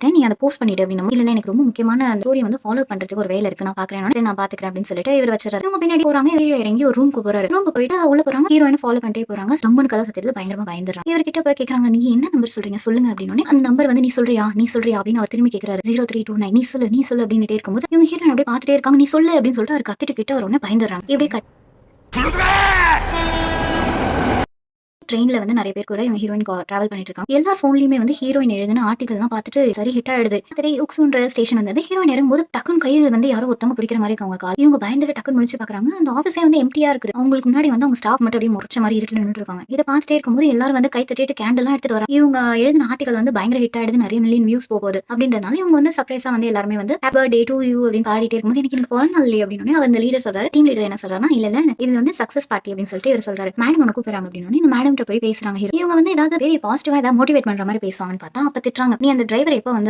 பார்த்துட்டேன், நீ அதை போஸ்ட் பண்ணிடு அப்படின்னும். இல்ல எனக்கு ரொம்ப முக்கியமான அந்த ஸ்டோரி வந்து ஃபாலோ பண்றதுக்கு ஒரு வேலை இருக்கு, நான் பாக்குறேன், நான் பாத்துக்கிறேன் அப்படின்னு சொல்லிட்டு இவர் வச்சிடறாரு. இவங்க பின்னாடி போறாங்க, கீழே இறங்கி ஒரு ரூமுக்கு போறாரு. ரூமுக்கு போயிட்டு உள்ள போறாங்க, ஹீரோயின் ஃபாலோ பண்ணிட்டே போறாங்க. சம்மன் கதை சத்தியத்துல பயங்கரமா பயந்துறாங்க. இவர்கிட்ட போய் கேக்குறாங்க, நீ என்ன நம்பர் சொல்றீங்க சொல்லுங்க அப்படின்னு. அந்த நம்பர் வந்து நீ சொல்றியா அப்படின்னு அவர் திரும்பி கேக்குறாரு. 0329 நீ சொல்லு அப்படின்னுட்டே இருக்கும்போது இவங்க ஹீரோயின் அப்படியே பாத்துட்டே இருக்காங்க. நீ சொல்லு அப்படின்னு சொல்லிட்டு அவர் கத்திட்டு கிட்ட வர உடனே பயந்துறாங்க. இப்படியே ட்ரெயின்ல வந்து நிறைய பேர் கூட இவங்க ஹீரோயின் டிராவல் பண்ணிட்டு இருக்காங்க. எல்லார் ஃபோன்லயுமே வந்து ஹீரோயின் எழுதின ஆர்டிகல்லாம் பார்த்துட்டு சரி ஹிட் ஆயிடுது. சரி உக்ஸுன்ற ஸ்டேஷன் வந்து ஹீரோயின் இறங்கும்போது டக்குன்னு கையில வந்து யாரோ ஒருத்தவங்க பிடிக்கிற மாதிரி அவங்க கால். இவங்க பயந்துட்டு டக்குன்னு முடிச்சு பாக்குறாங்க. அந்த ஆஃபீஸே வந்து எம்டியா இருக்குது. அவங்களுக்கு முன்னாடி வந்து அவங்க ஸ்டாஃப் மட்டும் அப்படியே முறைச்ச மாதிரி இருட்டுல நின்னுட்டு இருக்காங்க. இதை பார்த்துட்டே இருக்கும்போது எல்லாரும் வந்து கை தட்டிட்டு கேண்டல்லாம் எடுத்துட்டு வராங்க. இவங்க எழுதின ஆர்டிகல் வந்து பயங்கர ஹிட் ஆயிடுது, நிறைய மில்லியன் வியூஸ் போகுது அப்படின்றதுனால இவங்க வந்து சர்ப்ரைஸா வந்து எல்லாருமே வந்து ஹேப்பி பர்த்டே டு யூ அப்படின்னு பாடிட்டே இருக்கும்போது எனக்கு இந்த பிறந்த நாள் இல்லையே அப்படின்னு அவர் அந்த லீடர் சொல்றாரு. டீம் லீடர் என்ன சொல்றாருன்னா இல்ல இது வந்து சக்சஸ் பார்ட்டி அப்படின்னு சொல்லிட்டு இவர் சொல்றாரு. மேடம் உனக்கு கூப்பிடுறாங்க அப்படின்னு இந்த மேடம் போய் பேசுறாங்க. இவங்க வந்து ஏதாவது பாசிட்டிவா ஏதாவது மோட்டிவேட் பண்ற மாதிரி பேசுவாங்கன்னு பார்த்தா அப்ப திட்டுறாங்க. நீ அந்த டிரைவர் எப்ப வந்து